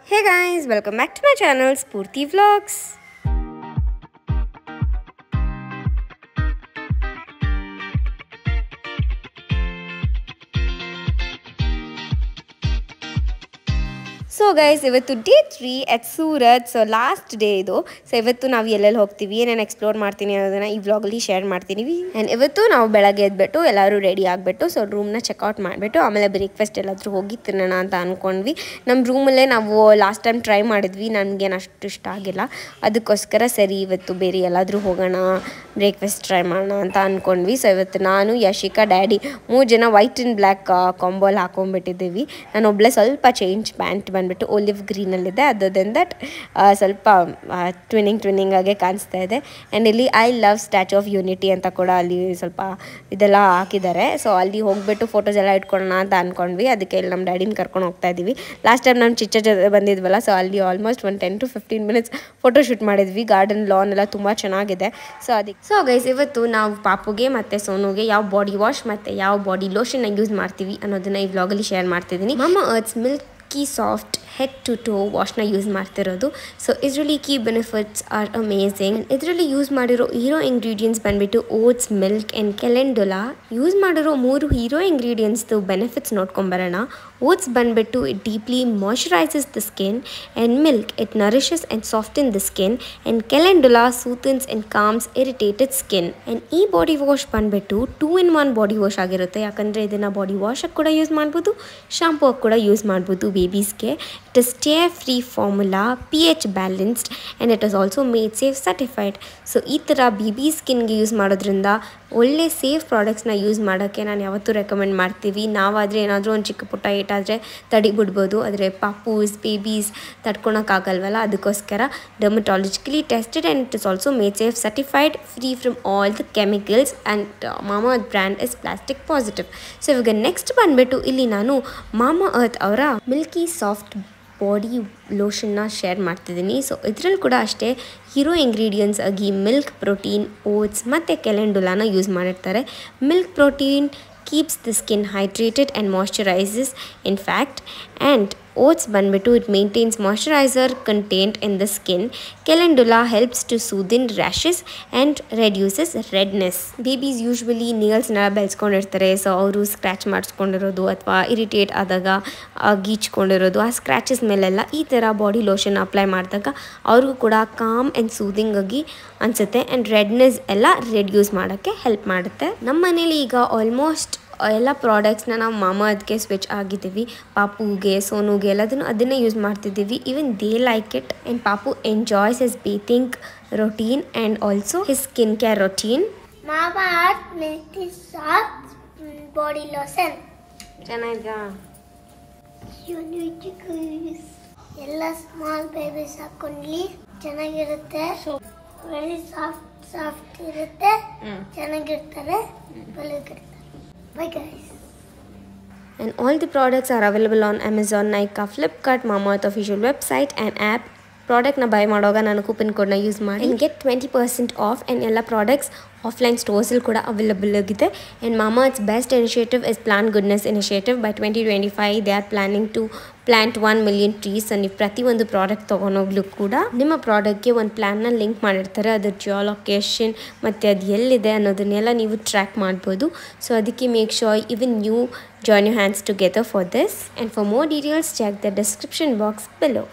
Hey guys, welcome back to my channel Spurti Vlogs. So guys, ಇವತ್ತು day 3 at Surat. So last day ಇದು. So ಇವತ್ತು ನಾವು ಎಲ್ಲೆಲ್ಲಿ ಹೋಗ್ತೀವಿ, ಏನೇನು ಎಕ್ಸ್ಪ್ಲೋರ್ ಮಾಡ್ತೀನಿ ಅನ್ನೋದನ್ನು ಈ ವ್ಲಾಗಲ್ಲಿ ಶೇರ್ ಮಾಡ್ತೀನಿ. ಆ್ಯಂಡ್ ಇವತ್ತು ನಾವು ಬೆಳಗ್ಗೆ ಎದ್ಬಿಟ್ಟು ಎಲ್ಲರೂ ರೆಡಿ ಆಗಿಬಿಟ್ಟು ಸೊ ರೂಮ್ನ ಚೆಕ್ಔಟ್ ಮಾಡಿಬಿಟ್ಟು ಆಮೇಲೆ ಬ್ರೇಕ್ಫಾಸ್ಟ್ ಎಲ್ಲಾದರೂ ಹೋಗಿ ತಿನ್ನೋಣ ಅಂತ ಅಂದ್ಕೊಂಡ್ವಿ. ನಮ್ಮ ರೂಮಲ್ಲೇ ನಾವು ಲಾಸ್ಟ್ ಟೈಮ್ ಟ್ರೈ ಮಾಡಿದ್ವಿ, ನನಗೇನು ಅಷ್ಟು ಇಷ್ಟ ಆಗಿಲ್ಲ. ಅದಕ್ಕೋಸ್ಕರ ಸರಿ ಇವತ್ತು ಬೇರೆ ಎಲ್ಲಾದರೂ ಹೋಗೋಣ, ಬ್ರೇಕ್ಫಾಸ್ಟ್ ಟ್ರೈ ಮಾಡೋಣ ಅಂತ ಅಂದ್ಕೊಂಡ್ವಿ. ಸೊ ಇವತ್ತು ನಾನು, ಯಶಿಕಾ, ಡ್ಯಾಡಿ 3 ಜನ ವೈಟ್ ಆ್ಯಂಡ್ ಬ್ಲ್ಯಾಕ್ ಕಾಂಬೋಲ್ ಹಾಕೊಂಡ್ಬಿಟ್ಟಿದ್ದೀವಿ. ನಾನು ಒಬ್ಬಳೇ ಸ್ವಲ್ಪ ಚೇಂಜ್ ಪ್ಯಾಂಟ್ ಬಂದುಬಿಟ್ಟು ಒಲಿವ್ ಗ್ರೀನಲ್ಲಿದೆ. ಅದರ್ ದೆನ್ ದಟ್ ಸ್ವಲ್ಪ ಟ್ವಿನ್ನಿಂಗ್ ಆಗಿ ಕಾಣಿಸ್ತಾ ಇದೆ. ಆ್ಯಂಡ್ ಇಲ್ಲಿ I love statue of unity ಅಂತ ಕೂಡ ಅಲ್ಲಿ ಸ್ವಲ್ಪ ಇದೆಲ್ಲ ಹಾಕಿದ್ದಾರೆ. ಸೊ ಅಲ್ಲಿ ಹೋಗ್ಬಿಟ್ಟು ಫೋಟೋಸ್ ಎಲ್ಲ ಇಟ್ಕೊಳ್ಳೋಣ ಅಂತ ಅಂದ್ಕೊಂಡ್ವಿ. ಅದಕ್ಕೆ ಇಲ್ಲಿ ನಮ್ಮ ಡ್ಯಾಡಿನ ಕರ್ಕೊಂಡು ಹೋಗ್ತಾ ಇದ್ದೀವಿ. ಲಾಸ್ಟ್ ಟೈಮ್ ನಮ್ಮ ಚಿಚ್ಚ ಜೊತೆ ಬಂದಿದ್ವಲ್ಲ, ಸೊ ಅಲ್ಲಿ ಆಲ್ಮೋಸ್ಟ್ ಒಂದು 10 to 15 minutes ಫೋಟೋ ಶೂಟ್ ಮಾಡಿದ್ವಿ. ಗಾರ್ಡನ್ ಲಾನ್ ಎಲ್ಲ ತುಂಬ ಚೆನ್ನಾಗಿದೆ. ಸೊ ಗೈಸ್, ಇವತ್ತು ನಾವು ಪಾಪುಗೆ ಮತ್ತು ಸೋನುಗೆ ಯಾವ ಬಾಡಿ ವಾಶ್ ಮತ್ತು ಯಾವ ಬಾಡಿ ಲೋಷನ್ನ ಯೂಸ್ ಮಾಡ್ತೀವಿ ಅನ್ನೋದನ್ನ ಈ ವ್ಲಾಗಲ್ಲಿ ಶೇರ್ ಮಾಡ್ತಿದ್ದೀನಿ. Mama Earth's milky soft head to toe ವಾಶ್ನ ಯೂಸ್ ಮಾಡ್ತಿರೋದು. ಸೊ ಇದರಲ್ಲಿ ಕೀ ಬೆನಿಫಿಟ್ಸ್ ಆರ್ ಅಮೇಝಿಂಗ್. ಇದರಲ್ಲಿ ಯೂಸ್ ಮಾಡಿರೋ ಹೀರೋ ಇಂಗ್ರೀಡಿಯೆಂಟ್ಸ್ ಬಂದುಬಿಟ್ಟು oats, milk and calendula. Use ಮಾಡಿರೋ 3 ಹೀರೋ ಇಂಗ್ರೀಡಿಯೆಂಟ್ಸ್ದು ಬೆನಿಫಿಟ್ಸ್ ನೋಡ್ಕೊಂಬರೋಣ. ಓಟ್ಸ್ ಬಂದುಬಿಟ್ಟು it deeply moisturises the skin, and milk it nourishes and soften the skin, and calendula soothens and calms irritated skin. And ಈ body wash ಬಂದುಬಿಟ್ಟು 2-in-1 body wash ಆಗಿರುತ್ತೆ. ಯಾಕಂದರೆ ಇದನ್ನು body ವಾಶಕ್ಕೆ ಕೂಡ ಯೂಸ್ ಮಾಡ್ಬೋದು, ಶಾಂಪೂ ಕೂಡ ಯೂಸ್ ಮಾಡ್ಬೋದು ಬೇಬೀಸ್ಗೆ. It is tear-free formula, pH balanced, and it is also made safe certified. So ಈ ಥರ ಬೇಬಿ ಸ್ಕಿನ್ಗೆ ಯೂಸ್ ಮಾಡೋದ್ರಿಂದ ಒಳ್ಳೆ ಸೇಫ್ ಪ್ರಾಡಕ್ಟ್ಸ್ನ ಯೂಸ್ ಮಾಡೋಕ್ಕೆ ನಾನು ಯಾವತ್ತೂ ರೆಕಮೆಂಡ್ ಮಾಡ್ತೀವಿ. ನಾವಾದರೆ ಏನಾದರೂ ಒಂದು ಚಿಕ್ಕ ಪುಟ್ಟ ಏಟಾದರೆ ತಡಿಬಿಡ್ಬೋದು, ಆದರೆ ಪಾಪೂಸ್, ಬೇಬೀಸ್ ತಡ್ಕೊಳಕ್ಕಾಗಲ್ವಲ್ಲ. ಅದಕ್ಕೋಸ್ಕರ dermatologically tested and it is also made safe certified, free from all the chemicals, and Mama Earth brand is plastic positive. So ಇವಾಗ ನೆಕ್ಸ್ಟ್ ಬಂದುಬಿಟ್ಟು ಇಲ್ಲಿ ನಾನು ಮಾಮಾ ಅರ್ತ್ ಅವರ ಮಿಲ್ಕಿ ಸಾಫ್ಟ್ ಬಾಡಿ ಲೋಷನ್ನ ಶೇರ್ ಮಾಡ್ತಿದ್ದೀನಿ. ಸೊ ಇದರಲ್ಲಿ ಕೂಡ ಅಷ್ಟೇ ಹೀರೋ ಇಂಗ್ರೀಡಿಯೆಂಟ್ಸ್ ಆಗಿ ಮಿಲ್ಕ್, ಪ್ರೋಟೀನ್, ಓಟ್ಸ್ ಮತ್ತು ಕ್ಯಾಲೆಂಡುಲಾನ ಯೂಸ್ ಮಾಡಿರ್ತಾರೆ. Milk protein keeps the skin hydrated and moisturises in fact, and oats ಬಂದುಬಿಟ್ಟು it maintains moisturiser content in the skin. Calendula helps to soothen rashes and reduces redness. Babies usually ನೇಲ್ಸ್ನೆಲ್ಲ ಬೆಳೆಸ್ಕೊಂಡಿರ್ತಾರೆ. So ಅವರು scratch ಮಾಡಿಸ್ಕೊಂಡಿರೋದು ಅಥವಾ irritate ಆದಾಗ ಗೀಚ್ಕೊಂಡಿರೋದು, ಆ scratches ಮೇಲೆಲ್ಲ ಈ ಥರ ಬಾಡಿ ಲೋಷನ್ ಅಪ್ಲೈ ಮಾಡಿದಾಗ ಅವ್ರಿಗೂ ಕೂಡ ಕಾಮ್ ಆ್ಯಂಡ್ ಸೂದಿಂಗ್ ಆಗಿ ಅನಿಸುತ್ತೆ. ಆ್ಯಂಡ್ ರೆಡ್ನೆಸ್ ಎಲ್ಲ ರೆಡ್ಯೂಸ್ ಮಾಡೋಕ್ಕೆ ಹೆಲ್ಪ್ ಮಾಡುತ್ತೆ. ನಮ್ಮ ಮನೇಲಿ ಈಗ ಆಲ್ಮೋಸ್ಟ್ ಎಲ್ಲ ಪ್ರಾಡಕ್ಟ್ಸ್ನ ನಾವು ಮಾಮಾ ಅರ್ತ್ಗೆ ಸ್ವಿಚ್ ಆಗಿದ್ದೀವಿ. ಪಾಪುಗೆ, ಸೋನುಗೆ ಎಲ್ಲದನ್ನು ಅದನ್ನೇ ಯೂಸ್ ಮಾಡ್ತಿದ್ದೀವಿ. Even they like it, and ಪಾಪು enjoys his bathing routine and also his skin care routine. Mama Earth milky soft body lotion ಚೆನ್ನಾಗಿದಾ? ಎಲ್ಲ ಸ್ಮಾಲ್ ಬೇಬೀಸ್ ಹಾಕೊಂಡ್ಲಿ ಚೆನ್ನಾಗಿರುತ್ತೆ. ವೆರಿ ಸಾಫ್ಟ್ ಇರುತ್ತೆ, ಚೆನ್ನಾಗಿರ್ತಾರೆ, ಬಲಗಿರ್ತಾರೆ. Bye guys. And all the products are available on Amazon, Nykaa, Flipkart, Mama Earth official website and app. ಪ್ರಾಡಕ್ಟ್ನ buy ಮಾಡುವಾಗ ನಾನು ಕೂಪನ್ ಕೋಡ್ನ ಯೂಸ್ ಮಾಡಿ ಆ್ಯಂಡ್ ಗೆಟ್ 20% ಆಫ್. ಆ್ಯಂಡ್ ಎಲ್ಲ ಪ್ರಾಡಕ್ಟ್ಸ್ ಆಫ್ಲೈನ್ ಸ್ಟೋರ್ಸಲ್ಲಿ ಕೂಡ ಅವೈಲಬಲ್ ಆಗಿದೆ. And Mamaearth's best initiative is plant goodness initiative. By 2025 they are planning to plant 1 million trees. ನೀವು ಪ್ರತಿಯೊಂದು ಪ್ರಾಡಕ್ಟ್ ತೊಗೊಂಡೋಗ್ಲೂ ಕೂಡ ನಿಮ್ಮ ಪ್ರಾಡಕ್ಟ್ಗೆ ಒಂದು ಪ್ಲ್ಯಾನ್ನ ಲಿಂಕ್ ಮಾಡಿರ್ತಾರೆ. ಅದ್ರ ಜಿಯೋಲೊಕೇಶನ್ ಮತ್ತು ಅದು ಎಲ್ಲಿದೆ ಅನ್ನೋದನ್ನೆಲ್ಲ ನೀವು ಟ್ರ್ಯಾಕ್ ಮಾಡ್ಬೋದು. ಸೊ ಅದಕ್ಕೆ make sure even you join your hands together for this. And for more details check the description box below.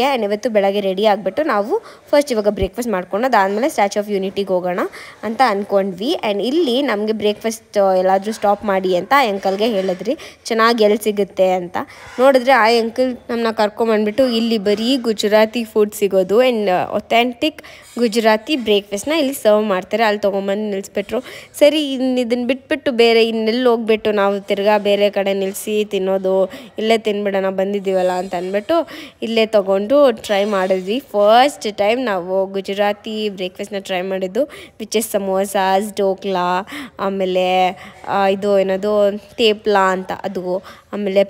ಆ್ಯಂಡ್ ಇವತ್ತು ಬೆಳಗ್ಗೆ ರೆಡಿ ಆಗಿಬಿಟ್ಟು ನಾವು ಫಸ್ಟ್ ಇವಾಗ ಬ್ರೇಕ್ಫಾಸ್ಟ್ ಮಾಡ್ಕೊಂಡು ಅದಾದಮೇಲೆ ಸ್ಟ್ಯಾಚ್ಯೂ ಆಫ್ ಯೂನಿಟಿಗೆ ಹೋಗೋಣ ಅಂತ ಅಂದ್ಕೊಂಡ್ವಿ. ಆ್ಯಂಡ್ ಇಲ್ಲಿ ನಮಗೆ ಬ್ರೇಕ್ಫಾಸ್ಟ್ ಎಲ್ಲಾದರೂ ಸ್ಟಾಪ್ ಮಾಡಿ ಅಂತ ಆ ಅಂಕಲ್ಗೆ ಹೇಳಿದ್ರಿ, ಚೆನ್ನಾಗಿ ಎಲ್ಲಿ ಸಿಗುತ್ತೆ ಅಂತ. ನೋಡಿದ್ರೆ ಆ ಅಂಕಲ್ ನಮ್ಮನ್ನ ಕರ್ಕೊಂಬಂದ್ಬಿಟ್ಟು ಇಲ್ಲಿ ಬರೀ ಗುಜರಾತಿ ಫುಡ್ ಸಿಗೋದು ಆ್ಯಂಡ್ ಒಥೆಂಟಿಕ್ ಗುಜರಾತಿ ಬ್ರೇಕ್ಫಾಸ್ಟ್ನ ಇಲ್ಲಿ ಸರ್ವ್ ಮಾಡ್ತಾರೆ. ಅಲ್ಲಿ ತೊಗೊಂಬಂದು ನಿಲ್ಲಿಸ್ಬಿಟ್ರು. ಸರಿ, ಇದನ್ನು ಬಿಟ್ಬಿಟ್ಟು ಬೇರೆ ಇನ್ನೆಲ್ಲಿ ಹೋಗ್ಬಿಟ್ಟು ನಾವು ತಿರ್ಗಾ ಬೇರೆ ಕಡೆ ನಿಲ್ಲಿಸಿ ತಿನ್ನೋದು, ಇಲ್ಲೇ ತಿನ್ಬಿಡೋಣ ಬಂದಿದ್ದೀವಲ್ಲ ಅಂತ ಅಂದ್ಬಿಟ್ಟು ಇಲ್ಲೇ ತೊಗೊಂಡು ಟ್ರೈ ಮಾಡಿದ್ವಿ. ಫಸ್ಟ್ ಟೈಮ್ ನಾವು ಗುಜರಾತಿ ಬ್ರೇಕ್ಫಾಸ್ಟ್ನ ಟ್ರೈ ಮಾಡಿದ್ದು, ವಿಚ್ ಇಸ್ ಸಮೋಸಾಸ್, ಡೋಕ್ಲಾ, ಆಮೇಲೆ ಇದು ಏನದು ತೇಪ್ಲಾ ಅಂತ ಅದು, ಆಮೇಲೆ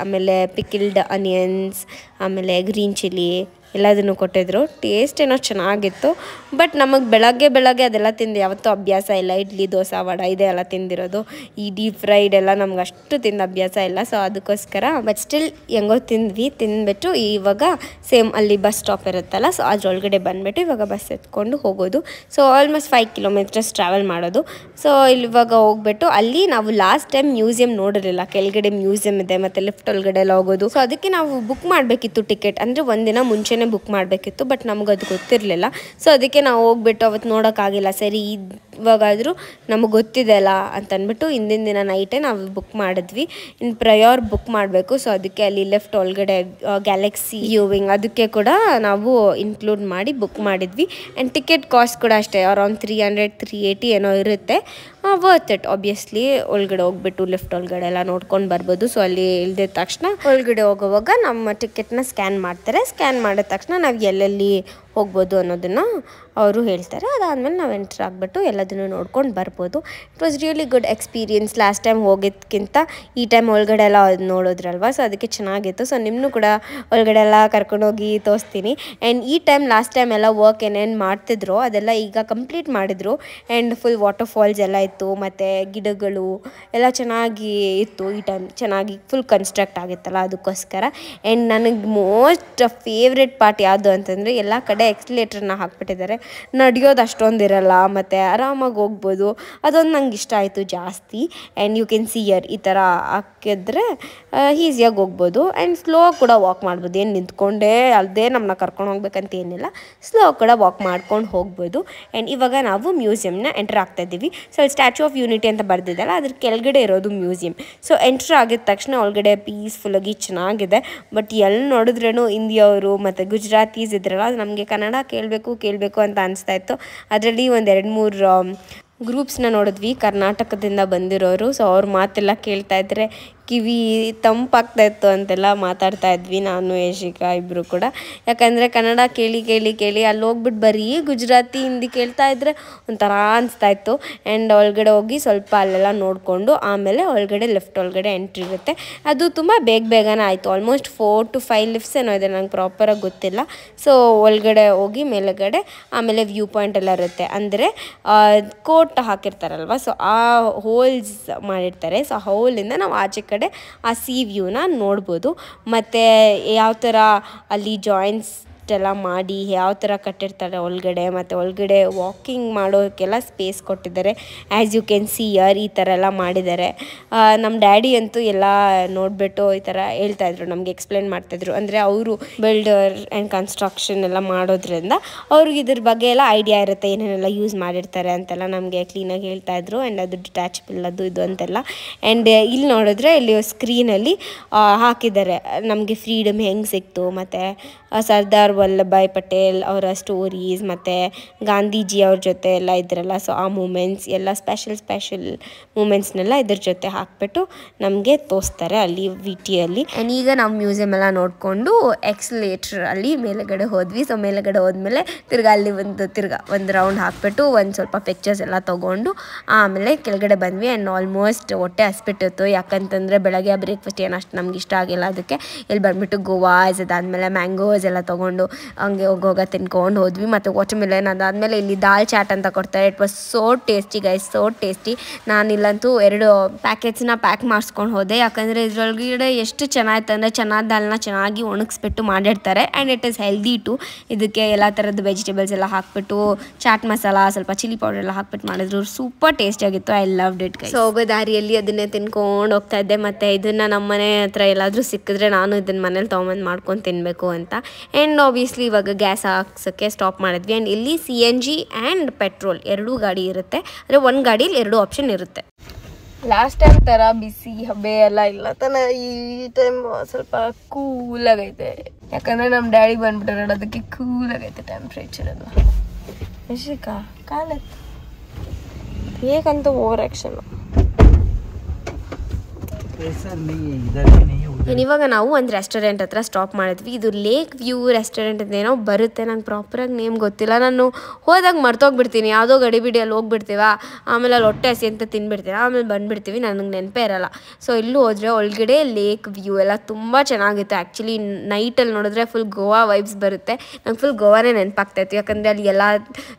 ಆಮೇಲೆ ಪಿಕಿಲ್ಡ್ ಅನಿಯನ್ಸ್, ಆಮೇಲೆ ಗ್ರೀನ್ ಚಿಲ್ಲಿ ಎಲ್ಲದನ್ನು ಕೊಟ್ಟಿದ್ರು. ಟೇಸ್ಟ್ ಏನೋ ಚೆನ್ನಾಗಿತ್ತು. ಬಟ್ ನಮಗೆ ಬೆಳಗ್ಗೆ ಅದೆಲ್ಲ ತಿಂದು ಯಾವತ್ತೂ ಅಭ್ಯಾಸ ಇಲ್ಲ. ಇಡ್ಲಿ, ದೋಸೆ, ವಡೆ ಇದೆ ಎಲ್ಲ ತಿಂದಿರೋದು. ಈ ಡೀಪ್ ಫ್ರೈಡ್ ಎಲ್ಲ ನಮ್ಗೆ ಅಷ್ಟು ತಿಂದು ಅಭ್ಯಾಸ ಇಲ್ಲ. ಸೊ ಅದಕ್ಕೋಸ್ಕರ ಬಟ್ ಸ್ಟಿಲ್ ಹೆಂಗೋ ತಿಂದ್ಬಿಟ್ಟು ಇವಾಗ ಸೇಮ್ ಅಲ್ಲಿ ಬಸ್ ಸ್ಟಾಪ್ ಇರುತ್ತಲ್ಲ, ಸೊ ಅದ್ರೊಳಗಡೆ ಬಂದುಬಿಟ್ಟು ಇವಾಗ ಬಸ್ ಎತ್ಕೊಂಡು ಹೋಗೋದು. ಸೊ ಆಲ್ಮೋಸ್ಟ್ 5 ಕಿಲೋಮೀಟರ್ಸ್ ಟ್ರಾವೆಲ್ ಮಾಡೋದು. ಸೊ ಇವಾಗ ಹೋಗ್ಬಿಟ್ಟು ಅಲ್ಲಿ ನಾವು ಲಾಸ್ಟ್ ಟೈಮ್ ಮ್ಯೂಸಿಯಂ ನೋಡಿರಲಿಲ್ಲ. ಕೆಳಗಡೆ ಮ್ಯೂಸಿಯಂ ಇದೆ ಮತ್ತು ಲಿಫ್ಟ್ ಒಳಗಡೆ ಎಲ್ಲ ಹೋಗೋದು. ಸೊ ಅದಕ್ಕೆ ನಾವು ಬುಕ್ ಮಾಡಬೇಕಿತ್ತು ಟಿಕೆಟ್. ಅಂದರೆ ಒಂದಿನ ಮುಂಚೆನೇ ಬುಕ್ ಮಾಡಬೇಕಿತ್ತು. ಬಟ್ ನಮಗೆ ಅದು ಗೊತ್ತಿರಲಿಲ್ಲ. ಸೊ ಅದಕ್ಕೆ ನಾವು ಹೋಗ್ಬಿಟ್ಟು ಅವತ್ತು ನೋಡೋಕ್ಕಾಗಿಲ್ಲ. ಸರಿ ಇವಾಗಾದರೂ ನಮಗೆ ಗೊತ್ತಿದೆ ಅಲ್ಲ ಅಂತ ಅಂದ್ಬಿಟ್ಟು ಹಿಂದಿನ ದಿನ ನೈಟೇ ನಾವು ಬುಕ್ ಮಾಡಿದ್ವಿ. ಇನ್ನು ಪ್ರಯರ್ ಬುಕ್ ಮಾಡಬೇಕು. ಸೊ ಅದಕ್ಕೆ ಅಲ್ಲಿ ಲೆಫ್ಟ್ ಒಳಗಡೆ ಗ್ಯಾಲಕ್ಸಿ ವ್ಯೂವಿಂಗ್ ಅದಕ್ಕೆ ಕೂಡ ನಾವು ಇನ್ಕ್ಲೂಡ್ ಮಾಡಿ ಬುಕ್ ಮಾಡಿದ್ವಿ. ಆ್ಯಂಡ್ ಟಿಕೆಟ್ ಕಾಸ್ಟ್ ಕೂಡ ಅಷ್ಟೇ ಅರೌಂಡ್ 300-380 ಏನೋ ಇರುತ್ತೆ. Worth it obviously. ಒಳಗಡೆ ಹೋಗ್ಬಿಟ್ಟು ಲಿಫ್ಟ್ ಒಳಗಡೆ ಎಲ್ಲ ನೋಡ್ಕೊಂಡು ಬರ್ಬೋದು. ಸೊ ಅಲ್ಲಿ ಇಳ್ದಿದ ತಕ್ಷಣ ಒಳಗಡೆ ಹೋಗೋವಾಗ ನಮ್ಮ ಟಿಕೆಟ್ನ ಸ್ಕ್ಯಾನ್ ಮಾಡ್ತಾರೆ. ಸ್ಕ್ಯಾನ್ ಮಾಡಿದ ತಕ್ಷಣ ನಾವು ಎಲ್ಲೆಲ್ಲಿ ಹೋಗ್ಬೋದು ಅನ್ನೋದನ್ನು ಅವರು ಹೇಳ್ತಾರೆ. ಅದಾದಮೇಲೆ ನಾವು ಎಂಟ್ರ್ ಆಗಿಬಿಟ್ಟು ಎಲ್ಲದನ್ನು ನೋಡ್ಕೊಂಡು ಬರ್ಬೋದು. It was really good experience. Last time ಹೋಗಿದ್ದಕ್ಕಿಂತ ಈ ಟೈಮ್ ಒಳಗಡೆ ಎಲ್ಲ ನೋಡೋದ್ರಲ್ವ, ಸೊ ಅದಕ್ಕೆ ಚೆನ್ನಾಗಿತ್ತು. ಸೊ ನಿಮ್ಮನ್ನು ಕೂಡ ಒಳಗಡೆ ಎಲ್ಲ ಕರ್ಕೊಂಡೋಗಿ ತೋರಿಸ್ತೀನಿ. ಆ್ಯಂಡ್ ಈ ಟೈಮ್ ಲಾಸ್ಟ್ ಟೈಮ್ ಎಲ್ಲ ವರ್ಕ್ ಏನೇನು ಮಾಡ್ತಿದ್ರು ಅದೆಲ್ಲ ಈಗ ಕಂಪ್ಲೀಟ್ ಮಾಡಿದ್ರು. ಆ್ಯಂಡ್ ಫುಲ್ ವಾಟರ್ ಫಾಲ್ಸ್ ಎಲ್ಲ ಇತ್ತು ಮತ್ತು ಗಿಡಗಳು ಎಲ್ಲ ಚೆನ್ನಾಗಿ ಇತ್ತು. ಈ ಟೈಮ್ ಚೆನ್ನಾಗಿ ಫುಲ್ ಕನ್ಸ್ಟ್ರಕ್ಟ್ ಆಗಿತ್ತಲ್ಲ ಅದಕ್ಕೋಸ್ಕರ. ಆ್ಯಂಡ್ ನನಗೆ ಮೋಸ್ಟ್ ಫೇವ್ರೆಟ್ ಪಾರ್ಟ್ ಯಾವುದು ಅಂತಂದರೆ ಎಲ್ಲ ಕಡೆ ಎಕ್ಸ್ಲೇಟರ್ನ ಹಾಕ್ಬಿಟ್ಟಿದ್ದಾರೆ. ನಡೆಯೋದು ಅಷ್ಟೊಂದು ಇರಲ್ಲ ಮತ್ತು ಆರಾಮಾಗಿ ಹೋಗ್ಬೋದು. ಅದೊಂದು ನಂಗೆ ಇಷ್ಟ ಆಯಿತು ಜಾಸ್ತಿ. ಆ್ಯಂಡ್ ಯು ಕ್ಯಾನ್ ಸಿ ಈ ಥರ ಹಾಕಿದ್ರೆ ಈಸಿಯಾಗಿ ಹೋಗ್ಬೋದು. ಆ್ಯಂಡ್ ಸ್ಲೋ ಕೂಡ ವಾಕ್ ಮಾಡ್ಬೋದು. ಏನು ನಿಂತ್ಕೊಂಡೇ ಅಲ್ಲದೆ ನಮ್ಮನ್ನ ಕರ್ಕೊಂಡು ಹೋಗ್ಬೇಕಂತ ಏನಿಲ್ಲ, ಸ್ಲೋ ಕೂಡ ವಾಕ್ ಮಾಡ್ಕೊಂಡು ಹೋಗ್ಬೋದು. ಆ್ಯಂಡ್ ಇವಾಗ ನಾವು ಮ್ಯೂಸಿಯಮ್ನ ಎಂಟರ್ ಆಗ್ತಾ ಇದ್ದೀವಿ. ಸೊ ಅಲ್ಲಿ ಸ್ಟ್ಯಾಚ್ಯೂ ಆಫ್ ಯೂನಿಟಿ ಅಂತ ಬರ್ದಿದ್ದಲ್ಲ, ಅದ್ರ ಕೆಳಗಡೆ ಇರೋದು ಮ್ಯೂಸಿಯಂ. ಸೊ ಎಂಟ್ರ್ ಆಗಿದ ತಕ್ಷಣ ಒಳಗಡೆ ಪೀಸ್ಫುಲ್ಲಾಗಿ ಚೆನ್ನಾಗಿದೆ. ಬಟ್ ಎಲ್ಲಿ ನೋಡಿದ್ರೂ ಹಿಂದಿಯವರು ಮತ್ತು ಗುಜರಾತೀಸ್ ಇದ್ರಲ್ಲ, ಅದು ನಮಗೆ ಕನ್ನಡ ಕೇಳಬೇಕು ಅಂತ ಅನಿಸ್ತಾ ಇತ್ತು. ಅದರಲ್ಲಿ ಒಂದು 2-3 ಗ್ರೂಪ್ಸ್ನ ನೋಡಿದ್ವಿ ಕರ್ನಾಟಕದಿಂದ ಬಂದಿರೋರು. ಸೊ ಅವ್ರ ಮಾತೆಲ್ಲ ಕೇಳ್ತಾ ಇದ್ರೆ ಕಿವಿ ತಂಪಾಗ್ತಾ ಇತ್ತು ಅಂತೆಲ್ಲ ಮಾತಾಡ್ತಾ ಇದ್ವಿ ನಾನು ಯಶಿಕಾ ಇಬ್ಬರು ಕೂಡ. ಯಾಕಂದರೆ ಕನ್ನಡ ಕೇಳಿ ಅಲ್ಲಿ ಹೋಗ್ಬಿಟ್ಟು ಬರೀ ಗುಜರಾತಿ ಹಿಂದಿ ಕೇಳ್ತಾ ಇದ್ದರೆ ಒಂಥರ ಅನಿಸ್ತಾ ಇತ್ತು. ಆ್ಯಂಡ್ ಒಳಗಡೆ ಹೋಗಿ ಸ್ವಲ್ಪ ಅಲ್ಲೆಲ್ಲ ನೋಡಿಕೊಂಡು ಆಮೇಲೆ ಒಳಗಡೆ ಲೆಫ್ಟ್ ಒಳಗಡೆ ಎಂಟ್ರಿ ಇರುತ್ತೆ. ಅದು ತುಂಬ ಬೇಗನೆ ಆಯಿತು. ಆಲ್ಮೋಸ್ಟ್ 4 to 5 ಲಿಫ್ಟ್ಸ್ ಏನೋ ಇದೆ, ನಂಗೆ ಪ್ರಾಪರಾಗಿ ಗೊತ್ತಿಲ್ಲ. ಸೊ ಒಳಗಡೆ ಹೋಗಿ ಮೇಲುಗಡೆ ಆಮೇಲೆ ವ್ಯೂ ಪಾಯಿಂಟ್ ಎಲ್ಲ ಇರುತ್ತೆ. ಅಂದರೆ ಕೋಟ್ ಹಾಕಿರ್ತಾರಲ್ವ, ಸೊ ಆ ಹೋಲ್ಸ್ ಮಾಡಿರ್ತಾರೆ. ಸೊ ಆ ಹೋಲಿಂದ ನಾವು ಆಚೆ ಕಡೆ ಆ ಸಿ ವ್ಯೂನ ನೋಡ್ಬೋದು. ಮತ್ತು ಯಾವ ಥರ ಅಲ್ಲಿ ಜಾಯಿಂಟ್ಸ್ ಎಲ್ಲ ಮಾಡಿ ಯಾವ ಥರ ಕಟ್ಟಿರ್ತಾರೆ ಒಳಗಡೆ, ಮತ್ತು ಒಳಗಡೆ ವಾಕಿಂಗ್ ಮಾಡೋಕ್ಕೆಲ್ಲ ಸ್ಪೇಸ್ ಕೊಟ್ಟಿದ್ದಾರೆ. ಆ್ಯಸ್ ಯು ಕ್ಯಾನ್ ಸಿ ಈ ಥರ ಎಲ್ಲ ಮಾಡಿದ್ದಾರೆ. ನಮ್ಮ ಡ್ಯಾಡಿ ಅಂತೂ ಎಲ್ಲ ನೋಡಿಬಿಟ್ಟು ಈ ಥರ ಹೇಳ್ತಾಯಿದ್ರು, ನಮಗೆ ಎಕ್ಸ್ಪ್ಲೇನ್ ಮಾಡ್ತಾಯಿದ್ರು. ಅಂದರೆ ಅವರು ಬಿಲ್ಡರ್ ಆ್ಯಂಡ್ ಕನ್ಸ್ಟ್ರಕ್ಷನ್ ಎಲ್ಲ ಮಾಡೋದ್ರಿಂದ ಅವ್ರಿಗೆ ಇದ್ರ ಬಗ್ಗೆ ಎಲ್ಲ ಐಡಿಯಾ ಇರುತ್ತೆ, ಏನೇನೆಲ್ಲ ಯೂಸ್ ಮಾಡಿರ್ತಾರೆ ಅಂತೆಲ್ಲ ನಮಗೆ ಕ್ಲೀನಾಗಿ ಹೇಳ್ತಾಯಿದ್ರು. ಆ್ಯಂಡ್ ಅದು ಡಿಟ್ಯಾಚಬಲ್ ಅದು ಇದು ಅಂತೆಲ್ಲ. ಆ್ಯಂಡ್ ಇಲ್ಲಿ ನೋಡಿದ್ರೆ ಇಲ್ಲಿ ಸ್ಕ್ರೀನಲ್ಲಿ ಹಾಕಿದ್ದಾರೆ ನಮಗೆ ಫ್ರೀಡಮ್ ಹೆಂಗೆ ಸಿಕ್ತು, ಮತ್ತು ಸರ್ದಾರ್ ವಲ್ಲಭಾಯ್ ಪಟೇಲ್ ಅವರ ಸ್ಟೋರೀಸ್, ಮತ್ತು ಗಾಂಧೀಜಿ ಅವ್ರ ಜೊತೆ ಎಲ್ಲ ಇದ್ರಲ್ಲ, ಸೊ ಆ ಮೂಮೆಂಟ್ಸ್ ಎಲ್ಲ ಸ್ಪೆಷಲ್ ಮೂಮೆಂಟ್ಸ್ನೆಲ್ಲ ಇದ್ರ ಜೊತೆ ಹಾಕ್ಬಿಟ್ಟು ನಮಗೆ ತೋರಿಸ್ತಾರೆ ಅಲ್ಲಿ ವಿಟಿಯಲ್ಲಿ. ಆ್ಯಂಡ್ ಈಗ ನಾವು ಮ್ಯೂಸಿಯಮ್ ಎಲ್ಲ ನೋಡಿಕೊಂಡು ಎಕ್ಸ್ಲೇಟರ್ ಅಲ್ಲಿ ಮೇಲುಗಡೆ ಹೋದ್ವಿ. ಸೊ ಮೇಲುಗಡೆ ಹೋದ್ಮೇಲೆ ಅಲ್ಲಿ ಒಂದು ರೌಂಡ್ ಹಾಕ್ಬಿಟ್ಟು ಒಂದು ಸ್ವಲ್ಪ ಪಿಕ್ಚರ್ಸ್ ಎಲ್ಲ ತೊಗೊಂಡು ಆಮೇಲೆ ಕೆಳಗಡೆ ಬಂದ್ವಿ. ಆ್ಯಂಡ್ ಆಲ್ಮೋಸ್ಟ್ ಹೊಟ್ಟೆ ಹಸ್ಬಿಟ್ಟಿತ್ತು. ಯಾಕಂತಂದರೆ ಬೆಳಗ್ಗೆ ಬ್ರೇಕ್ಫಾಸ್ಟ್ ಏನು ಅಷ್ಟು ನಮ್ಗೆ ಇಷ್ಟ ಆಗಿಲ್ಲ. ಅದಕ್ಕೆ ಇಲ್ಲಿ ಬಂದುಬಿಟ್ಟು ಗೋವಾಸ್ ಅದಾದಮೇಲೆ ಮ್ಯಾಂಗೋಸ್ ಎಲ್ಲ ತೊಗೊಂಡು ಹಂಗೆ ಹೋಗೋಗ ತಿನ್ಕೊಂಡು ಹೋದ್ವಿ. ಮತ್ತು ವಾಟರ್ಮೆಲನ್ ಅದಾದಮೇಲೆ ಇಲ್ಲಿ ದಾಲ್ ಚಾಟ್ ಅಂತ ಕೊಡ್ತಾರೆ. It was so tasty guys, so tasty. ನಾನಿಲ್ಲಂತೂ 2 ಪ್ಯಾಕೆಟ್ಸ್ನ ಪ್ಯಾಕ್ ಮಾಡಿಸ್ಕೊಂಡು ಹೋದೆ. ಯಾಕಂದರೆ ಇದ್ರೊಳಗಡೆ ಎಷ್ಟು ಚೆನ್ನಾಗಿತ್ತು ಅಂದರೆ ಚೆನ್ನಾದ ದಾಲ್ನ ಚೆನ್ನಾಗಿ ಒಣಗಿಸ್ಬಿಟ್ಟು ಮಾಡಿರ್ತಾರೆ. And it is healthy too. ಇದಕ್ಕೆ ಎಲ್ಲ ಥರದ ವೆಜಿಟೇಬಲ್ಸ್ ಎಲ್ಲ ಹಾಕ್ಬಿಟ್ಟು ಚಾಟ್ ಮಸಾಲ ಸ್ವಲ್ಪ ಚಿಲ್ಲಿ ಪೌಡರ್ ಎಲ್ಲ ಹಾಕ್ಬಿಟ್ಟು ಮಾಡಿದ್ರು. ಸೂಪರ್ ಟೇಸ್ಟಿಯಾಗಿತ್ತು. I loved it guys. So ಹೋಗೋ ದಾರಿಯಲ್ಲಿ ಅದನ್ನೇ ತಿನ್ಕೊಂಡು ಹೋಗ್ತಾ ಇದ್ದೆ. ಮತ್ತು ಇದನ್ನು ನಮ್ಮ ಮನೆ ಹತ್ರ ಎಲ್ಲಾದರೂ ಸಿಕ್ಕಿದ್ರೆ ನಾನು ಇದನ್ನು ಮನೇಲಿ ತೊಗೊಂಬಂದು ಮಾಡ್ಕೊಂಡು ತಿನ್ನಬೇಕು ಅಂತ. ಆ್ಯಂಡ್ ಆಬ್ವಿಯಸ್ಲಿ ಇವಾಗ ಗ್ಯಾಸ್ ಹಾಕ್ಸೋಕ್ಕೆ ಸ್ಟಾಪ್ ಮಾಡಿದ್ವಿ. ಆ್ಯಂಡ್ ಇಲ್ಲಿ CNG ಆ್ಯಂಡ್ ಪೆಟ್ರೋಲ್ 2 ಗಾಡಿ ಇರುತ್ತೆ. ಅಂದರೆ ಒಂದು ಗಾಡೀಲಿ 2 ಆಪ್ಷನ್ ಇರುತ್ತೆ. ಲಾಸ್ಟ್ ಟೈಮ್ ಥರ ಬಿಸಿ ಹಬೆ ಎಲ್ಲ ಇಲ್ಲ ತಾನೆ. ಈ ಟೈಮ್ ಸ್ವಲ್ಪ ಕೂಲಾಗೈತೆ. ಯಾಕಂದರೆ ನಮ್ಮ ಡ್ಯಾಡಿ ಬಂದ್ಬಿಟ್ಟಾರೆ, ಅದಕ್ಕೆ ಕೂಲಾಗೈತೆ ಟೆಂಪ್ರೇಚರ್ ಎಲ್ಲ. ಯಶಿಕಾ ಕಾಲತ್ತು ಹೇಗಂತ ಓವರ್ ಆ್ಯಕ್ಷನ್. प्रेशर नहीं है, इधर भी नहीं है, ಇವಾಗ ನಾವು ಒಂದು ರೆಸ್ಟೋರೆಂಟ್ ಹತ್ರ ಸ್ಟಾಪ್ ಮಾಡಿದ್ವಿ. ಇದು ಲೇಕ್ ವ್ಯೂ ರೆಸ್ಟೋರೆಂಟ್ ಅಂತ ಏನೋ ಬರುತ್ತೆ, ನಂಗೆ ಪ್ರಾಪರಾಗಿ ನೇಮ್ ಗೊತ್ತಿಲ್ಲ. ನಾನು ಹೋದಾಗ ಮರ್ತೋಗ್ಬಿಡ್ತೀನಿ, ಯಾವುದೋ ಗಡಿಬಿಡಿಯಲ್ಲಿ ಹೋಗ್ಬಿಡ್ತೀವ, ಆಮೇಲೆ ಅಲ್ಲಿ ಹೊಟ್ಟೆ ಹಸಿ ಅಂತ ತಿನ್ಬಿಡ್ತೀನಿ, ಆಮೇಲೆ ಬಂದುಬಿಡ್ತೀವಿ, ನನಗೆ ನೆನಪೇ ಇರಲ್ಲ. ಸೊ ಇಲ್ಲೂ ಹೋದರೆ ಒಳಗಡೆ ಲೇಕ್ ವ್ಯೂ ಎಲ್ಲ ತುಂಬ ಚೆನ್ನಾಗಿತ್ತು. ಆ್ಯಕ್ಚುಲಿ ನೈಟಲ್ಲಿ ನೋಡಿದ್ರೆ ಫುಲ್ ಗೋವಾ ವೈಬ್ಸ್ ಬರುತ್ತೆ. ನಂಗೆ ಫುಲ್ ಗೋವಾನೇ ನೆನಪಾಗ್ತಾಯಿತ್ತು, ಯಾಕಂದರೆ ಅಲ್ಲಿ ಎಲ್ಲ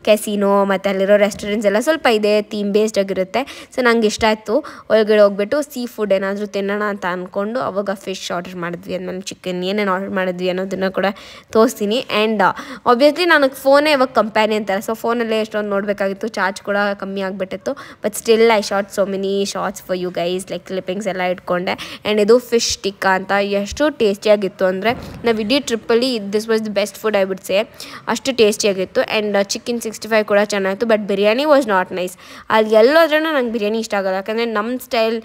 ಕೆಸಿನೋ ಮತ್ತು ಅಲ್ಲಿರೋ ರೆಸ್ಟೋರೆಂಟ್ಸ್ ಎಲ್ಲ ಸ್ವಲ್ಪ ಇದೆ ಥೀಮ್ ಬೇಸ್ಡ್ ಆಗಿರುತ್ತೆ. ಸೊ ನಂಗೆ ಇಷ್ಟ ಆಯಿತು. ಒಳಗಡೆ ಹೋಗ್ಬಿಟ್ಟು ಸೀ ಫುಡ್ ಏನಾದರೂ ತಿನ್ನೋಣ ಅಂತ ಅಂದ್ಕೊಂಡು ಅವಾಗ ಫಿಶ್ ಆರ್ಡರ್ ಮಾಡಿದ್ವಿ. ಆಮೇಲೆ ಚಿಕನ್ ಏನೇನು ಆರ್ಡರ್ ಮಾಡಿದ್ವಿ ಅನ್ನೋದನ್ನು ಕೂಡ ತೋರಿಸ್ತೀನಿ. ಆ್ಯಂಡ್ ಆಬ್ವಿಯಸ್ಲಿ ನನಗೆ ಫೋನೇ ಇವಾಗ ಕಂಪ್ಯಾನಿ ಅಂತಾರೆ, ಸೊ ಫೋನಲ್ಲೇ ಎಷ್ಟೊಂದು ನೋಡಬೇಕಾಗಿತ್ತು, ಚಾರ್ಜ್ ಕೂಡ ಕಮ್ಮಿ ಆಗಿಬಿಟ್ಟಿತ್ತು. But still I shot so many shorts for you guys, like clippings ಎಲ್ಲ ಇಟ್ಕೊಂಡೆ. ಆ್ಯಂಡ್ ಇದು ಫಿಶ್ ಟಿಕ್ಕಾ ಅಂತ ಎಷ್ಟು ಟೇಸ್ಟಿಯಾಗಿತ್ತು ಅಂದರೆ, ನಾವು ಇಡೀ ಟ್ರಿಪ್ಪಲ್ಲಿ this was the best food I would say. ಅಷ್ಟು ಟೇಸ್ಟಿಯಾಗಿತ್ತು. ಆ್ಯಂಡ್ ಚಿಕನ್ 65 ಕೂಡ ಚೆನ್ನಾಗಿತ್ತು. But biryani was not nice. ಅಲ್ಲಿ ಎಲ್ಲೋದ್ರೂ ನಂಗೆ ಬಿರಿಯಾನಿ ಇಷ್ಟ ಆಗೋಲ್ಲ, ಯಾಕಂದರೆ ನಮ್ಮ ಸ್ಟೈಲ್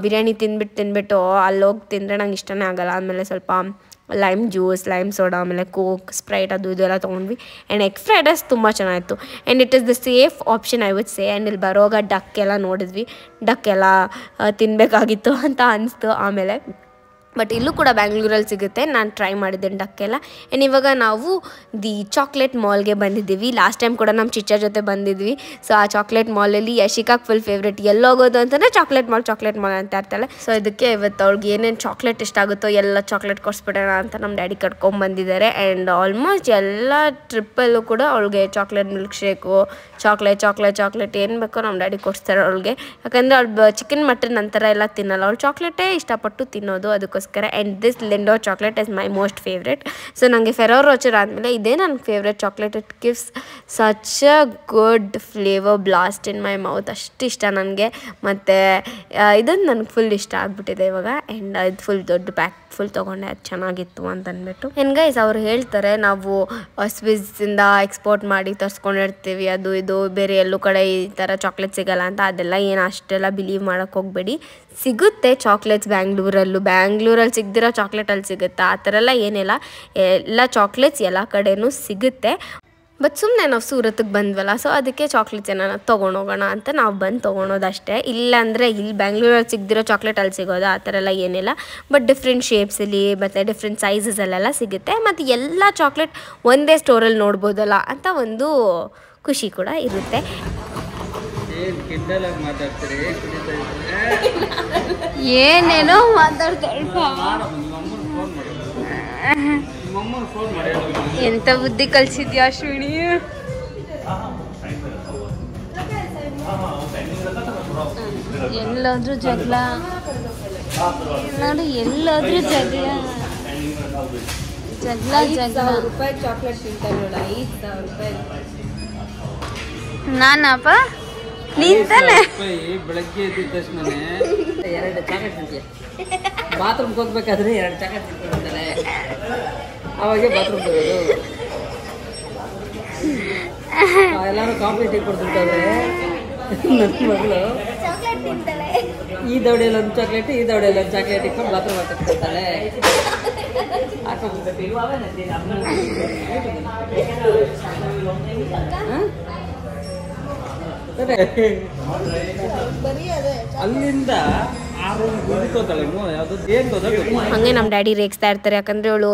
ಬಿರಿಯಾನಿ ತಿಂದ್ಬಿಟ್ಟು ಅಲ್ಲಿ ಹೋಗಿ ತಿಂದರೆ ನಂಗೆ ಇಷ್ಟನೇ ಆಗೋಲ್ಲ. ಆಮೇಲೆ ಸ್ವಲ್ಪ ಲೈಮ್ ಜ್ಯೂಸ್, ಲೈಮ್ ಸೋಡಾ, ಆಮೇಲೆ ಕೋಕ್, ಸ್ಪ್ರೈಟ್ ಅದು ಇದೆಲ್ಲ ತೊಗೊಂಡ್ವಿ. ಆ್ಯಂಡ್ ಎಗ್ ಫ್ರೈಡ್ ರೈಸ್ ತುಂಬ ಚೆನ್ನಾಗಿತ್ತು. And it is the safe option I would say. And ಇಲ್ಲಿ ಬರೋವಾಗ ಡಕ್ ಎಲ್ಲ ನೋಡಿದ್ವಿ, ಡಕ್ ಎಲ್ಲ ತಿನ್ನಬೇಕಾಗಿತ್ತು ಅಂತ ಅನಿಸ್ತು ಆಮೇಲೆ. ಬಟ್ ಇಲ್ಲೂ ಕೂಡ ಬ್ಯಾಂಗ್ಳೂರಲ್ಲಿ ಸಿಗುತ್ತೆ, ನಾನು ಟ್ರೈ ಮಾಡಿದ್ದೇನೆ ಡಕ್ಕೆಲ್ಲ. ಆ್ಯಂಡ್ ಇವಾಗ ನಾವು ದಿ ಚಾಕ್ಲೇಟ್ ಮಾಲ್ಗೆ ಬಂದಿದ್ದೀವಿ. ಲಾಸ್ಟ್ ಟೈಮ್ ಕೂಡ ನಮ್ಮ ಚಿಚ್ಚ ಜೊತೆ ಬಂದಿದ್ವಿ. ಸೊ ಆ ಚಾಕ್ಲೇಟ್ ಮಾಲಲ್ಲಿ ಯಶಿಕಾಗೆ ಫುಲ್ ಫೇವ್ರೇಟ್, ಎಲ್ಲೋಗೋದು ಅಂತಂದರೆ ಚಾಕ್ಲೇಟ್ ಮಾಲ್ ಅಂತ ಇರ್ತಾಳೆ. ಸೊ ಇದಕ್ಕೆ ಇವತ್ತು ಅವ್ಳಿಗೆ ಏನೇನು ಚಾಕ್ಲೇಟ್ ಇಷ್ಟ ಆಗುತ್ತೋ ಎಲ್ಲ ಚಾಕ್ಲೇಟ್ ಕೊಡಿಸ್ಬಿಡೋಣ ಅಂತ ನಮ್ಮ ಡ್ಯಾಡಿ ಕಟ್ಕೊಂಡ್ಬಂದಿದ್ದಾರೆ. ಆ್ಯಂಡ್ ಆಲ್ಮೋಸ್ಟ್ ಎಲ್ಲ ಟ್ರಿಪ್ಪಲ್ಲೂ ಕೂಡ ಅವಳಿಗೆ ಚಾಕ್ಲೇಟ್ ಮಿಲ್ಕ್ ಶೇಕು, ಚಾಕ್ಲೇಟ್ ಏನು ಬೇಕೋ ನಮ್ಮ ಡ್ಯಾಡಿ ಕೊಡಿಸ್ತಾರೆ ಅವಳಿಗೆ. ಯಾಕಂದರೆ ಅವಳು ಚಿಕನ್ ಮಟನ್ ನಂತರ ಎಲ್ಲ ತಿನ್ನಲ್ಲ, ಅವಳು ಚಾಕ್ಲೇಟೇ ಇಷ್ಟಪಟ್ಟು ತಿನ್ನೋದು, ಅದಕ್ಕೋಸ್ಕರ. And this Lindor chocolate is my most favourite. So ನನಗೆ ಫೆರೋ ರೋಚರ್ ಆದಮೇಲೆ ಇದೇ ನನ್ನ favourite chocolate. It gives such a good flavour blast in my mouth, ಅಷ್ಟು ಇಷ್ಟ ನನಗೆ. ಮತ್ತು ಇದೊಂದು ನನಗೆ ಫುಲ್ ಇಷ್ಟ ಆಗಿಬಿಟ್ಟಿದೆ ಇವಾಗ. ಆ್ಯಂಡ್ ಇದು ಫುಲ್ ದೊಡ್ಡ ಪ್ಯಾಕ್ ಫುಲ್ ತೊಗೊಂಡೆ, ಅದು ಚೆನ್ನಾಗಿತ್ತು ಅಂತ ಅಂದ್ಬಿಟ್ಟು. ಆ್ಯಂಡ್ ಗೈಸ್ ಅವ್ರು ಹೇಳ್ತಾರೆ ನಾವು ಸ್ವಿಸ್ಸಿಂದ ಎಕ್ಸ್ಪೋರ್ಟ್ ಮಾಡಿ ತರಿಸ್ಕೊಂಡಿರ್ತೀವಿ, ಅದು ಇದು ಬೇರೆ ಎಲ್ಲೂ ಕಡೆ ಈ ಥರ ಚಾಕ್ಲೇಟ್ ಸಿಗೋಲ್ಲ ಅಂತ. ಅದೆಲ್ಲ ಏನು ಅಷ್ಟೆಲ್ಲ ಬಿಲೀವ್ ಮಾಡೋಕ್ಕೆ ಹೋಗಬೇಡಿ. ಸಿಗುತ್ತೆ ಚಾಕ್ಲೇಟ್ಸ್ ಬ್ಯಾಂಗ್ಳೂರಲ್ಲಿ ಸಿಗದಿರೋ ಚಾಕ್ಲೇಟ್ ಅಲ್ಲಿ ಸಿಗುತ್ತೆ, ಆ ಥರ ಎಲ್ಲ ಏನಿಲ್ಲ. ಎಲ್ಲ ಚಾಕ್ಲೇಟ್ಸ್ ಎಲ್ಲ ಕಡೆಯೂ ಸಿಗುತ್ತೆ. ಬಟ್ ಸುಮ್ಮನೆ ನಾವು ಸೂರತ್ಗೆ ಬಂದ್ವಲ್ಲ, ಸೊ ಅದಕ್ಕೆ ಚಾಕ್ಲೇಟ್ಸ್ ಏನಾರ ತೊಗೊಂಡೋಗೋಣ ಅಂತ ನಾವು ಬಂದು ತೊಗೊಳೋದಷ್ಟೇ. ಇಲ್ಲಾಂದರೆ ಇಲ್ಲಿ ಬ್ಯಾಂಗ್ಳೂರಲ್ಲಿ ಸಿಗದಿರೋ ಚಾಕ್ಲೇಟ್ ಅಲ್ಲಿ ಸಿಗೋದು ಆ ಥರ ಎಲ್ಲ ಏನಿಲ್ಲ. ಬಟ್ ಡಿಫ್ರೆಂಟ್ ಶೇಪ್ಸಲ್ಲಿ ಮತ್ತು ಡಿಫ್ರೆಂಟ್ ಸೈಜಸಲ್ಲೆಲ್ಲ ಸಿಗುತ್ತೆ. ಮತ್ತು ಎಲ್ಲ ಚಾಕ್ಲೇಟ್ ಒಂದೇ ಸ್ಟೋರಲ್ಲಿ ನೋಡ್ಬೋದಲ್ಲ ಅಂತ ಒಂದು ಖುಷಿ ಕೂಡ ಇರುತ್ತೆ. ಏನೇನೋ ಮಾತಾಡ್ತಾಳೆ, ಎಂತ ಬುದ್ಧಿ ಕಲಿಸಿದ್ಯಾ ಅಶ್ವಿನಿ. ಎಲ್ಲಾದ್ರೂ ಜಗಳ ನೋಡಿ, ಎಲ್ಲಾದ್ರೂ ಜಗಳ ರೂಪಾಯಿ ಚಾಕ್ಲೇಟ್ ತಿಂತಾರೆ ನೋಡ, 5,000 ರೂಪಾಯಿ. ನಾನಪ್ಪ ನೀನ್ ತಾನೆ ಬೆಳಗ್ಗೆ ಎದ್ದ ತಕ್ಷಣ 2 ಚಾಕ್ಲೇಟ್ ತಿಂತೀಯ, ಬಾತ್ರೂಮ್ಗೆ ಹೋಗ್ಬೇಕಾದ್ರೆ 2 ಚಾಕ್ಲೇಟ್ ತಿಂತಾರೆ, ಅವಾಗೆ ಬಾತ್ರೂಮ್ ಬರೋದು. ಎಲ್ಲಾರು ಕಾಂಪಿಟೇಟಿವ್ ಕೊಡ್ತಿರ್ತಾರೆ. ನನ್ನ ಮಗಳು ಈ ದೌಡೆಯಲ್ಲಿ ಒಂದು ಚಾಕ್ಲೇಟ್, ಈ ದೌಡೆಯಲ್ಲಿ ಒಂದು ಚಾಕ್ಲೇಟ್ ಇಟ್ಕೊಂಡು ಬಾತ್ರೂಮ್ ಹಾಕಿರ್ತಾಳೆ. ಅಲ್ಲಿಂದ ಹಂಗೆ ನಮ್ಮ ಡ್ಯಾಡಿ ರೇಗಿಸ್ತಾ ಇರ್ತಾರೆ, ಯಾಕಂದರೆ ಅವಳು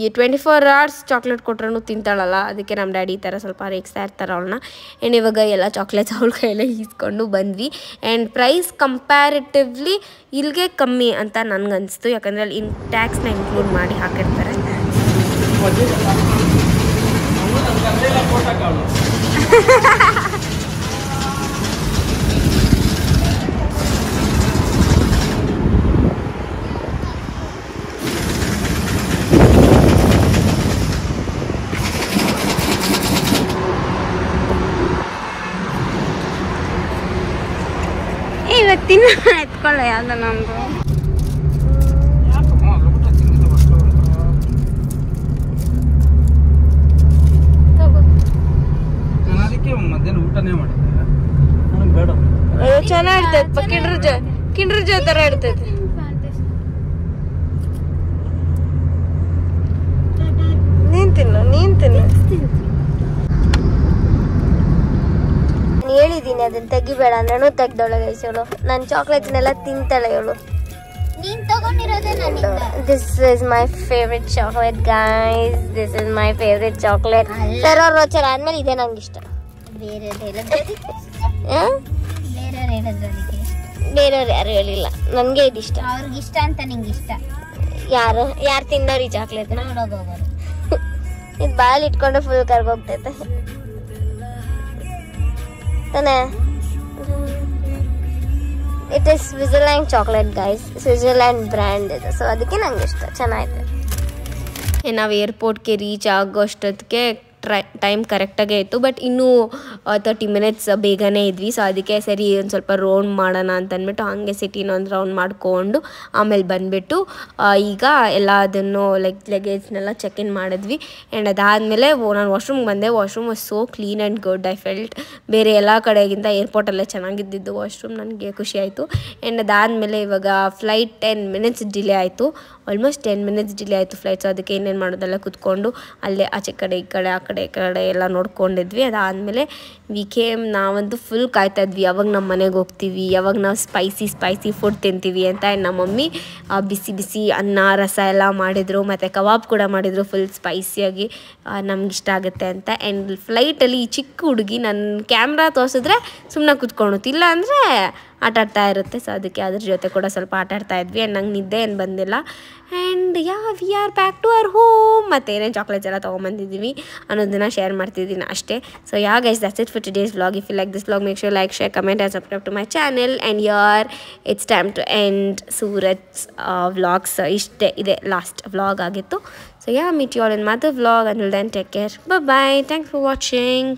24 hours ಚಾಕ್ಲೇಟ್ ಕೊಟ್ರೂ ತಿಂತಾಳಲ್ಲ, ಅದಕ್ಕೆ ನಮ್ಮ ಡ್ಯಾಡಿ ಈ ಥರ ಸ್ವಲ್ಪ ರೇಗಿಸ್ತಾ ಇರ್ತಾರೆ ಅವಳನ್ನ. ಆ್ಯಂಡ್ ಇವಾಗ ಎಲ್ಲ ಚಾಕ್ಲೇಟ್ಸ್ ಅವಳ ಕೈಯಲ್ಲೇ ಈಸ್ಕೊಂಡು ಬಂದ್ವಿ. ಆ್ಯಂಡ್ ಪ್ರೈಸ್ ಕಂಪ್ಯಾರಿಟಿವ್ಲಿ ಇಲ್ಲಿಗೆ ಕಮ್ಮಿ ಅಂತ ನನಗನ್ನಿಸ್ತು, ಯಾಕಂದರೆ ಅಲ್ಲಿ ಟ್ಯಾಕ್ಸ್ನ ಇನ್ಕ್ಲೂಡ್ ಮಾಡಿ ಹಾಕಿರ್ತಾರೆ. ಇವತ್ತಿನ ಎತ್ಕೊಳ್ಳ ಯಾವ್ದ ನಮ್ದು ಮಧ್ಯಾಹ್ನ ಊಟನೇ ಮಾಡಿದ್ದೆ, ನನಗೆ ಬೇಡ. ಚೆನ್ನಾಗಿರ್ತೈತೆ, ಕಿಂಡ್ರ ಜೋ ತರ ಇರ್ತೈತೆ. ನೀನ್ ತಿನ್ನು ಹೇಳಿದ್ದೀನಿ ಅದನ್ನ ತೆಗಿಬೇಡ, ನಾನು ತೆಗ್ದೊಳಗೆ ಇವಳು. ನನ್ನ ಚಾಕ್ಲೇಟ್ನೆಲ್ಲ ತಿಂತಾಳೆ ಇವಳು. ನೀನ್ ತಗೊಂಡಿರೋದೇ ನನಗೆ. This is my favorite chocolate, guys. This is my favorite chocolate. Ferrero Rocher ಆದ್ಮೇಲೆ ಇದೆ ನಂಗೆ ಇಷ್ಟ. ಬೇರೆಯವ್ರು ಹೇಳಿದ್ರದಕ್ಕೆ ಬೇರೆಯವ್ರು ಯಾರು ಹೇಳಿಲ್ಲ, ನನಗೆ ಇದು ಇಷ್ಟ. ಅವ್ರಿಗೆ ಇಷ್ಟ ಅಂತ ನಿಂಗೆ ಇಷ್ಟ. ಯಾರು ತಿಂದವ್ರು ಈ ಚಾಕ್ಲೇಟ್ ನೋಡೋಗೋರು ಇದು ಬಾಯಲ್ಲಿ ಇಟ್ಕೊಂಡು ಫುಲ್ ಕರ್ಗೋಗ್ತೈತೆ ತಾನೇ. It is Switzerland chocolate guys, Switzerland brand ಇದು, ಸೊ ಅದಕ್ಕೆ ನಂಗೆ ಇಷ್ಟ, ಚೆನ್ನಾಗಿದೆ. ನಾವು ಏರ್ಪೋರ್ಟ್ಗೆ ರೀಚ್ ಆಗೋಷ್ಟೊತ್ತಿಗೆ ಟೈಮ್ ಕರೆಕ್ಟಾಗೇ ಇತ್ತು, ಬಟ್ ಇನ್ನೂ 30 ಮಿನಿಟ್ಸ್ ಬೇಗನೆ ಇದ್ವಿ. ಸೊ ಅದಕ್ಕೆ ಸರಿ ಒಂದು ಸ್ವಲ್ಪ ರೌಂಡ್ ಮಾಡೋಣ ಅಂತ ಅಂದ್ಬಿಟ್ಟು ಹಾಗೆ ಸಿಟಿನ ಒಂದು ರೌಂಡ್ ಮಾಡಿಕೊಂಡು ಆಮೇಲೆ ಬಂದುಬಿಟ್ಟು ಈಗ ಎಲ್ಲ ಅದನ್ನು ಲಗೇಜ್ನೆಲ್ಲ ಚೆಕ್ ಇನ್ ಮಾಡಿದ್ವಿ. ಆ್ಯಂಡ್ ಅದಾದಮೇಲೆ ನಾನು ವಾಶ್ರೂಮ್ಗೆ ಬಂದೆ. Washroom was so clean and good. I felt ಬೇರೆ ಎಲ್ಲ ಕಡೆಗಿಂತ ಏರ್ಪೋರ್ಟಲ್ಲೇ ಚೆನ್ನಾಗಿದ್ದಿದ್ದು ವಾಶ್ರೂಮ್, ನನಗೆ ಖುಷಿ ಆಯಿತು. ಆ್ಯಂಡ್ ಅದಾದಮೇಲೆ ಇವಾಗ ಫ್ಲೈಟ್ 10 ಮಿನಿಟ್ಸ್ ಡಿಲೇ ಆಯಿತು, ಆಲ್ಮೋಸ್ಟ್ 10 ಮಿನಿಟ್ಸ್ ಡಿಲೇ ಆಯಿತು ಫ್ಲೈಟ್. ಸೊ ಅದಕ್ಕೆ ಏನೇನು ಮಾಡೋದೆಲ್ಲ ಕೂತ್ಕೊಂಡು ಅಲ್ಲೇ ಆಚೆ ಕಡೆ ಈ ಕಡೆ ಆ ಕಡೆ ಎಲ್ಲ ನೋಡ್ಕೊಂಡಿದ್ವಿ. ಅದಾದಮೇಲೆ ನಾವಂತೂ ಫುಲ್ ಕಾಯ್ತಾ ಇದ್ವಿ, ಯಾವಾಗ ನಮ್ಮ ಮನೆಗೆ ಹೋಗ್ತೀವಿ, ಯಾವಾಗ ನಾವು ಸ್ಪೈಸಿ ಫುಡ್ ತಿಂತೀವಿ ಅಂತ. ಆ್ಯಂಡ್ ನಮ್ಮ ಮಮ್ಮಿ ಬಿಸಿ ಅನ್ನ ರಸ ಎಲ್ಲ ಮಾಡಿದರು, ಮತ್ತು ಕಬಾಬ್ ಕೂಡ ಮಾಡಿದರು ಫುಲ್ ಸ್ಪೈಸಿಯಾಗಿ, ನಮ್ಗೆ ಇಷ್ಟ ಆಗುತ್ತೆ ಅಂತ. ಆ್ಯಂಡ್ ಫ್ಲೈಟಲ್ಲಿ ಈ ಚಿಕ್ಕ ಹುಡುಗಿ ನನ್ನ ಕ್ಯಾಮ್ರಾ ತೋರಿಸಿದ್ರೆ ಸುಮ್ಮನೆ ಕೂತ್ಕೊಳುತ್ತೆ, ಇಲ್ಲ ಅಂದರೆ ಆಟಾಡ್ತಾ ಇರುತ್ತೆ. ಸೊ ಅದಕ್ಕೆ ಅದ್ರ ಜೊತೆ ಕೂಡ ಸ್ವಲ್ಪ ಆಟಾಡ್ತಾ ಇದ್ವಿ. ಆ್ಯಂಡ್ ನಂಗೆ ನಿದ್ದೆ ಏನು ಬಂದಿಲ್ಲ. And we are back to our home. ಮತ್ತು ಏನೇನು ಚಾಕ್ಲೇಟ್ಸ್ ಎಲ್ಲ ತೊಗೊಂಬಂದಿದ್ದೀವಿ ಅನ್ನೋದನ್ನು ಶೇರ್ ಮಾಡ್ತಿದ್ದೀನಿ ಅಷ್ಟೇ. So guys, that's it for today's vlog. If you like this vlog, make sure like, share, comment and subscribe to my channel. And here it's time to end Surat's vlogs. ಇಷ್ಟೇ ಇದೆ last vlog ಆಗಿತ್ತು. So meet you all in another vlog. Until then, take care. Bye bye. Thanks for watching.